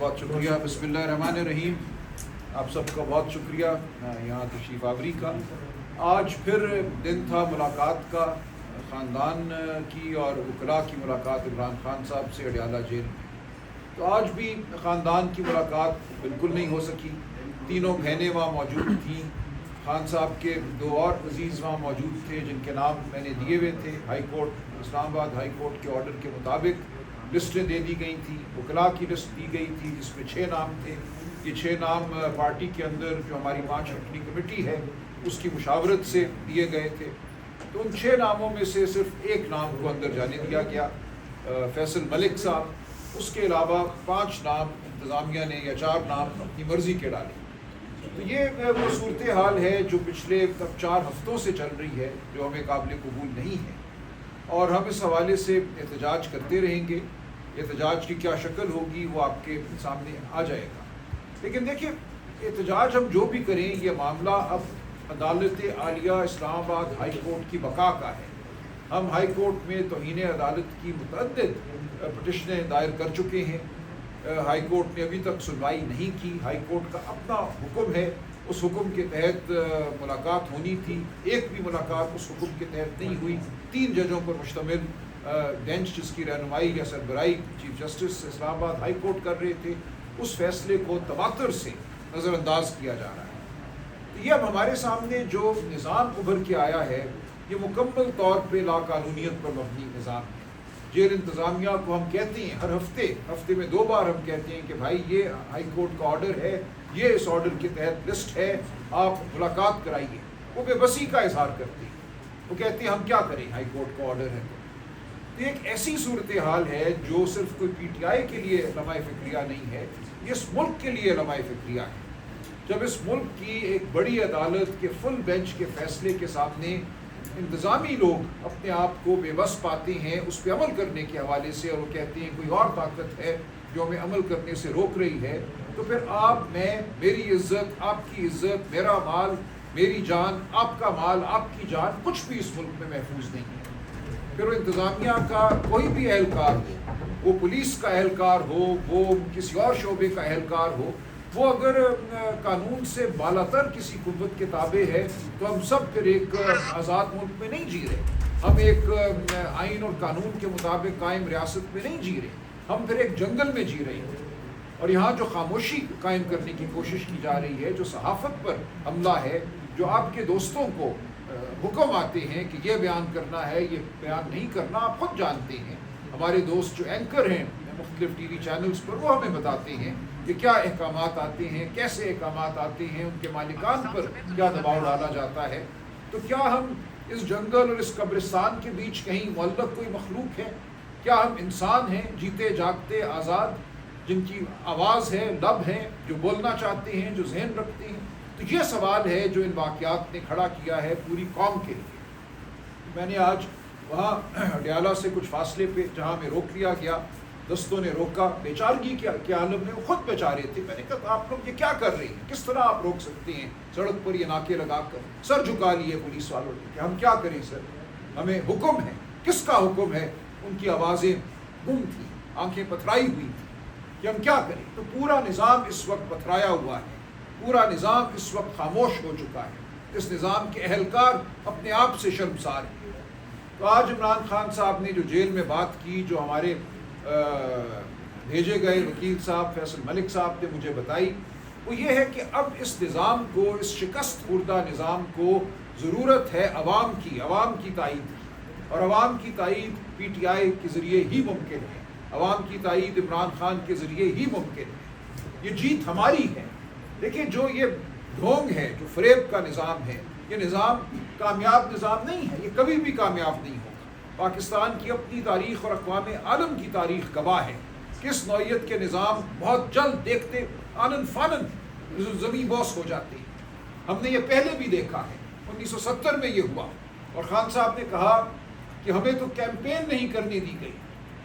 بہت شکریہ. بسم اللہ الرحمن الرحیم. آپ سب کا بہت شکریہ یہاں تشریف آوری کا. آج پھر دن تھا ملاقات کا، خاندان کی اور وکلاء کی ملاقات عمران خان صاحب سے اڈیالہ جیل میں. تو آج بھی خاندان کی ملاقات بالکل نہیں ہو سکی. تینوں بہنیں وہاں موجود تھیں. خان صاحب کے دو اور عزیز وہاں موجود تھے جن کے نام میں نے دیے ہوئے تھے. ہائی کورٹ، اسلام آباد ہائی کورٹ کے آرڈر کے مطابق لسٹیں دے دی گئی تھیں. وکلاء کی لسٹ دی گئی تھی جس میں 6 نام تھے. یہ 6 نام پارٹی کے اندر جو ہماری مارچ رکھنی کمیٹی ہے اس کی مشاورت سے دیے گئے تھے. تو ان 6 ناموں میں سے صرف ایک نام کو اندر جانے دیا گیا، فیصل ملک صاحب. اس کے علاوہ 5 نام انتظامیہ نے یا 4 نام اپنی مرضی کے ڈالے. تو یہ وہ صورتحال ہے جو پچھلے 4 ہفتوں سے چل رہی ہے، جو ہمیں قابل قبول نہیں ہے، اور ہم اس حوالے سے احتجاج کرتے رہیں گے. احتجاج کی کیا شکل ہوگی وہ آپ کے سامنے آ جائے گا. لیکن دیکھیں، احتجاج ہم جو بھی کریں، یہ معاملہ اب عدالت عالیہ اسلام آباد ہائی کورٹ کی بقا کا ہے. ہم ہائی کورٹ میں توہین عدالت کی متعدد پٹیشنیں دائر کر چکے ہیں. ہائی کورٹ نے ابھی تک سنوائی نہیں کی. ہائی کورٹ کا اپنا حکم ہے، اس حکم کے تحت ملاقات ہونی تھی. ایک بھی ملاقات اس حکم کے تحت نہیں ہوئی. 3 ججوں پر مشتمل بینچ جس کی رہنمائی یا سربراہی چیف جسٹس اسلام آباد ہائی کورٹ کر رہے تھے، اس فیصلے کو تواتر سے نظر انداز کیا جا رہا ہے. یہ اب ہمارے سامنے جو نظام ابھر کے آیا ہے، یہ مکمل طور پہ لا قانونیت پر مبنی نظام ہے. جیل انتظامیہ کو ہم کہتے ہیں ہر ہفتے میں 2 بار ہم کہتے ہیں کہ بھائی یہ ہائی کورٹ کا آرڈر ہے، یہ اس آرڈر کے تحت لسٹ ہے، آپ ملاقات کرائیے. وہ بے بسی کا اظہار کرتے ہیں. وہ کہتے ہیں ہم کیا کریں، ہائی کورٹ کا آرڈر ہے. تو ایک ایسی صورتحال ہے جو صرف کوئی پی ٹی آئی کے لیے لمحہ فکریہ نہیں ہے، یہ اس ملک کے لیے لمحہ فکریہ ہے. جب اس ملک کی ایک بڑی عدالت کے فل بینچ کے فیصلے کے سامنے انتظامی لوگ اپنے آپ کو بے بس پاتے ہیں اس پہ عمل کرنے کے حوالے سے، اور وہ کہتے ہیں کوئی اور طاقت ہے جو ہمیں عمل کرنے سے روک رہی ہے، تو پھر آپ، میں، میری عزت، آپ کی عزت، میرا مال، میری جان، آپ کا مال، آپ کی جان، کچھ بھی اس ملک میں محفوظ نہیں ہے. پھر وہ انتظامیہ کا کوئی بھی اہلکار ہو، وہ پولیس کا اہلکار ہو، وہ کسی اور شعبے کا اہلکار ہو، وہ اگر قانون سے بالاتر کسی قوت کے تابع ہے تو ہم سب پھر ایک آزاد ملک میں نہیں جی رہے. ہم ایک آئین اور قانون کے مطابق قائم ریاست میں نہیں جی رہے. ہم پھر ایک جنگل میں جی رہے ہیں. اور یہاں جو خاموشی قائم کرنے کی کوشش کی جا رہی ہے، جو صحافت پر حملہ ہے، جو آپ کے دوستوں کو حکم آتے ہیں کہ یہ بیان کرنا ہے، یہ بیان نہیں کرنا، آپ خود جانتے ہیں. ہمارے دوست جو اینکر ہیں مختلف ٹی وی چینلز پر، وہ ہمیں بتاتے ہیں کہ کیا احکامات آتے ہیں، کیسے احکامات آتے ہیں، ان کے مالکان پر کیا دباؤ ڈالا جاتا ہے. تو کیا ہم اس جنگل اور اس قبرستان کے بیچ کہیں معلق کوئی مخلوق ہے؟ کیا ہم انسان ہیں، جیتے جاگتے آزاد، جن کی آواز ہے، لب ہیں، جو بولنا چاہتے ہیں، جو ذہن رکھتے ہیں؟ تو یہ سوال ہے جو ان واقعات نے کھڑا کیا ہے پوری قوم کے لیے. میں نے آج وہاں اڈیالہ سے کچھ فاصلے پہ جہاں میں روک لیا گیا، دستوں نے روکا. بیچارگی کے عالم میں وہ خود بیچارے تھے. میں نے کہا آپ لوگ یہ کیا کر رہے ہیں، کس طرح آپ روک سکتے ہیں سڑک پر یہ ناکے لگا کر؟ سر جھکا لیے پولیس والوں نے کہ ہم کیا کریں سر، ہمیں حکم ہے. کس کا حکم ہے؟ ان کی آوازیں گم تھیں، آنکھیں پتھرائی ہوئی تھیں کہ ہم کیا کریں. تو پورا نظام اس وقت پتھرایا ہوا ہے، پورا نظام اس وقت خاموش ہو چکا ہے. اس نظام کے اہلکار اپنے آپ سے شرمسار ہیں. تو آج عمران خان صاحب نے جو جیل میں بات کی، جو ہمارے بھیجے گئے وکیل صاحب فیصل ملک صاحب نے مجھے بتائی، وہ یہ ہے کہ اب اس نظام کو، اس شکست خوردہ نظام کو ضرورت ہے عوام کی تائید کی. اور عوام کی تائید پی ٹی آئی کے ذریعے ہی ممکن ہے. عوام کی تائید عمران خان کے ذریعے ہی ممکن ہے. یہ جیت ہماری ہے. دیکھیں، جو یہ ڈھونگ ہے، جو فریب کا نظام ہے، یہ نظام کامیاب نظام نہیں ہے. یہ کبھی بھی کامیاب نہیں ہوگا. پاکستان کی اپنی تاریخ اور اقوام عالم کی تاریخ گواہ ہے کہ اس نوعیت کے نظام بہت جلد دیکھتے آنن فانن زمین بوس ہو جاتے ہیں. ہم نے یہ پہلے بھی دیکھا ہے. 1970 میں یہ ہوا، اور خان صاحب نے کہا کہ ہمیں تو کیمپین نہیں کرنے دی گئی.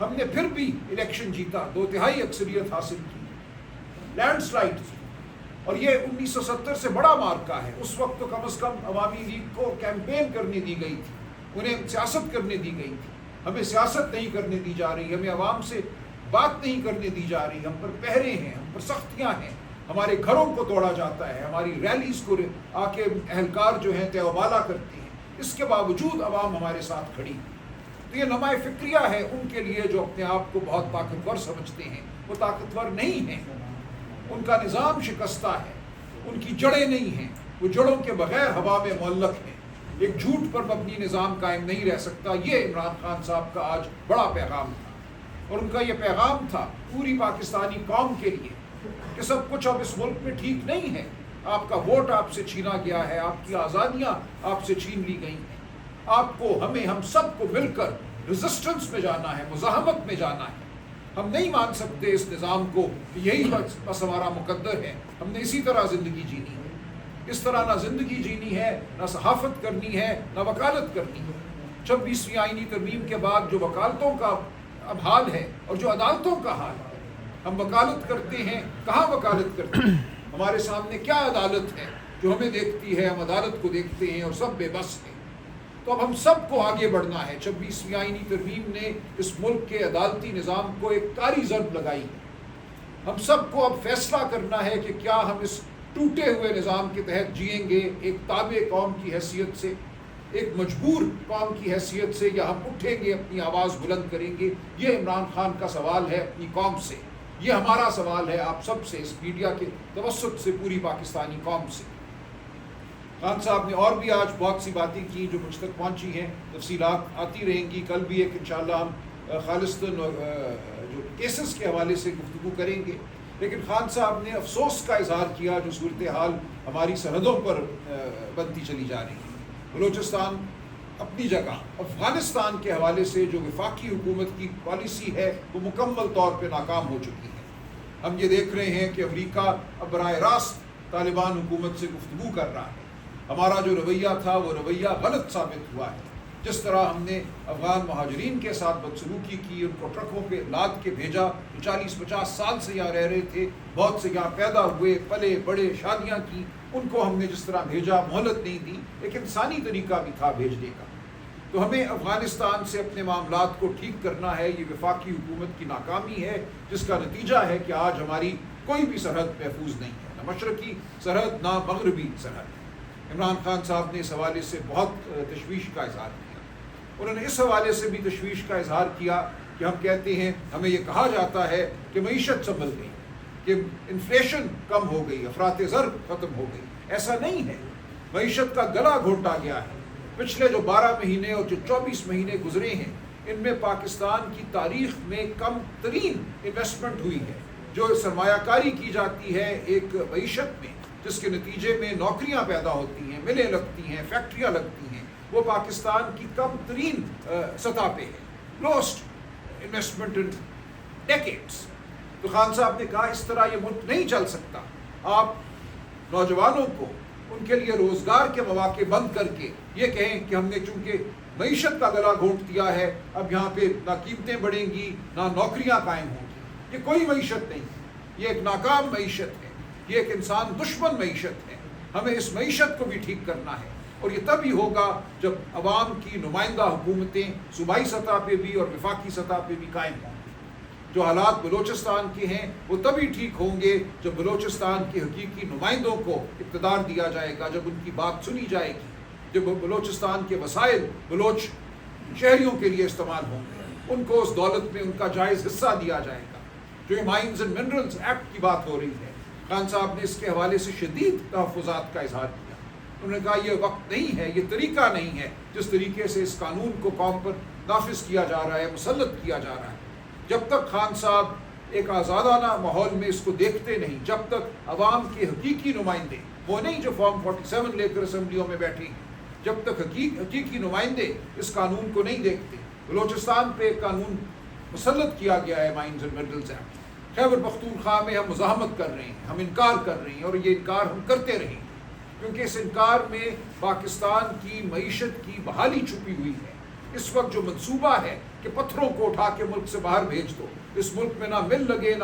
ہم نے پھر بھی الیکشن جیتا، 2/3 اکثریت حاصل کی، لینڈ سلائڈ تھی. اور یہ 1970 سے بڑا مارکا ہے. اس وقت تو کم از کم عوامی لیگ کو کیمپین کرنے دی گئی تھی، انہیں سیاست کرنے دی گئی تھی. ہمیں سیاست نہیں کرنے دی جا رہی. ہمیں عوام سے بات نہیں کرنے دی جا رہی، ہم پر پہرے ہیں، ہم پر سختیاں ہیں، ہمارے گھروں کو توڑا جاتا ہے، ہماری ریلیز کو آ کے اہلکار جو ہیں تیوبالا کرتے ہیں، اس کے باوجود عوام ہمارے ساتھ کھڑی۔ تو یہ نمائے فکریہ ہے ان کے لیے جو اپنے آپ کو بہت طاقتور سمجھتے ہیں، وہ طاقتور نہیں ہیں، ان کا نظام شکستہ ہے، ان کی جڑیں نہیں ہیں، وہ جڑوں کے بغیر ہوا میں معلق ہیں، ایک جھوٹ پر مبنی نظام قائم نہیں رہ سکتا۔ یہ عمران خان صاحب کا آج بڑا پیغام تھا، اور ان کا یہ پیغام تھا پوری پاکستانی قوم کے لیے کہ سب کچھ اب اس ملک میں ٹھیک نہیں ہے، آپ کا ووٹ آپ سے چھینا گیا ہے، آپ کی آزادیاں آپ سے چھین لی گئی ہیں، آپ کو ہم سب کو مل کر ریزسٹنس میں جانا ہے، مزاحمت میں جانا ہے۔ ہم نہیں مان سکتے اس نظام کو کہ یہی بس ہمارا مقدر ہے، ہم نے اسی طرح زندگی جینی ہے۔ اس طرح نہ زندگی جینی ہے، نہ صحافت کرنی ہے، نہ وکالت کرنی ہے۔ 26ویں آئینی ترمیم کے بعد جو وکالتوں کا اب حال ہے اور جو عدالتوں کا حال ہے، ہم وکالت کرتے ہیں، کہاں وکالت کرتے ہیں؟ ہمارے سامنے کیا عدالت ہے جو ہمیں دیکھتی ہے؟ ہم عدالت کو دیکھتے ہیں اور سب بے بس ہیں۔ تو اب ہم سب کو آگے بڑھنا ہے۔ 26ویں آئینی ترمیم نے اس ملک کے عدالتی نظام کو ایک کاری ضرب لگائی ہے۔ ہم سب کو اب فیصلہ کرنا ہے کہ کیا ہم اس ٹوٹے ہوئے نظام کے تحت جئیں گے ایک تابع قوم کی حیثیت سے، ایک مجبور قوم کی حیثیت سے، یا ہم اٹھیں گے، اپنی آواز بلند کریں گے۔ یہ عمران خان کا سوال ہے اپنی قوم سے، یہ ہمارا سوال ہے آپ سب سے، اس میڈیا کے توسط سے پوری پاکستانی قوم سے۔ خان صاحب نے اور بھی آج بہت سی باتیں کی جو مجھ تک پہنچی ہیں، تفصیلات آتی رہیں گی۔ کل بھی ایک انشاءاللہ ہم خالصتاً جو کیسز کے حوالے سے گفتگو کریں گے، لیکن خان صاحب نے افسوس کا اظہار کیا جو صورتحال ہماری سرحدوں پر بنتی چلی جا رہی ہے۔ بلوچستان اپنی جگہ، افغانستان کے حوالے سے جو وفاقی حکومت کی پالیسی ہے وہ مکمل طور پہ ناکام ہو چکی ہے۔ ہم یہ دیکھ رہے ہیں کہ امریکہ اب براہ راست طالبان حکومت سے گفتگو کر رہا ہے۔ ہمارا جو رویہ تھا وہ رویہ غلط ثابت ہوا ہے۔ جس طرح ہم نے افغان مہاجرین کے ساتھ بدسلوکی کی، ان کو ٹرکوں پہ لاد کے بھیجا جو 40-50 سال سے یہاں رہ رہے تھے، بہت سے یہاں پیدا ہوئے، پلے بڑے، شادیاں کی، ان کو ہم نے جس طرح بھیجا، مہلت نہیں دی، ایک انسانی طریقہ بھی تھا بھیجنے کا۔ تو ہمیں افغانستان سے اپنے معاملات کو ٹھیک کرنا ہے۔ یہ وفاقی حکومت کی ناکامی ہے جس کا نتیجہ ہے کہ آج ہماری کوئی بھی سرحد محفوظ نہیں ہے، نہ مشرقی سرحد نہ مغربی سرحد۔ عمران خان صاحب نے اس حوالے سے بہت تشویش کا اظہار کیا۔ انہوں نے اس حوالے سے بھی تشویش کا اظہار کیا کہ ہم کہتے ہیں، ہمیں یہ کہا جاتا ہے کہ معیشت سنبھل گئی، کہ انفلیشن کم ہو گئی، افراط زر ختم ہو گئی۔ ایسا نہیں ہے، معیشت کا گلا گھونٹا گیا ہے۔ پچھلے جو 12 مہینے اور جو 24 مہینے گزرے ہیں، ان میں پاکستان کی تاریخ میں کم ترین انویسٹمنٹ ہوئی ہے۔ جو سرمایہ کاری کی جاتی ہے ایک معیشت میں، جس کے نتیجے میں نوکریاں پیدا ہوتی ہیں، ملیں لگتی ہیں، فیکٹریاں لگتی ہیں، وہ پاکستان کی کم ترین سطح پہ ہے، لوسٹ انویسٹمنٹ ان ڈیکیڈز۔ تو خان صاحب نے کہا اس طرح یہ ملک نہیں چل سکتا۔ آپ نوجوانوں کو ان کے لیے روزگار کے مواقع بند کر کے یہ کہیں کہ ہم نے چونکہ معیشت کا گلا گھونٹ دیا ہے، اب یہاں پہ نہ قیمتیں بڑھیں گی نہ نوکریاں قائم ہوں گی، یہ کوئی معیشت نہیں، یہ ایک ناکام معیشت ہے، یہ ایک انسان دشمن معیشت ہے۔ ہمیں اس معیشت کو بھی ٹھیک کرنا ہے، اور یہ تب ہی ہوگا جب عوام کی نمائندہ حکومتیں صوبائی سطح پہ بھی اور وفاقی سطح پہ بھی قائم ہوں۔ جو حالات بلوچستان کے ہیں وہ تبھی ٹھیک ہوں گے جب بلوچستان کے حقیقی نمائندوں کو اقتدار دیا جائے گا، جب ان کی بات سنی جائے گی، جب بلوچستان کے وسائل بلوچ شہریوں کے لیے استعمال ہوں گے، ان کو اس دولت میں ان کا جائز حصہ دیا جائے گا۔ جو مائنز اینڈ منرلز ایکٹ کی بات ہو رہی ہے، خان صاحب نے اس کے حوالے سے شدید تحفظات کا اظہار کیا۔ انہوں نے کہا یہ وقت نہیں ہے، یہ طریقہ نہیں ہے جس طریقے سے اس قانون کو قوم پر نافذ کیا جا رہا ہے، مسلط کیا جا رہا ہے۔ جب تک خان صاحب ایک آزادانہ ماحول میں اس کو دیکھتے نہیں، جب تک عوام کے حقیقی نمائندے، وہ نہیں جو فارم 47 لے کر اسمبلیوں میں بیٹھے ہیں، جب تک حقیقی نمائندے اس قانون کو نہیں دیکھتے۔ بلوچستان پہ ایک قانون مسلط کیا گیا ہے، mines and minerals act. Khyber Pakhtunkhwa میں ہم مزاحمت کر رہے ہیں، ہم انکار کر رہے ہیں، اور یہ انکار ہم کرتے رہیں، کیونکہ اس انکار میں پاکستان کی معیشت کی بحالی چھپی ہوئی ہے۔ اس وقت جو منصوبہ ہے کہ پتھروں کو اٹھا کے ملک سے باہر بھیج دو، اس ملک میں نہ مل لگے نہ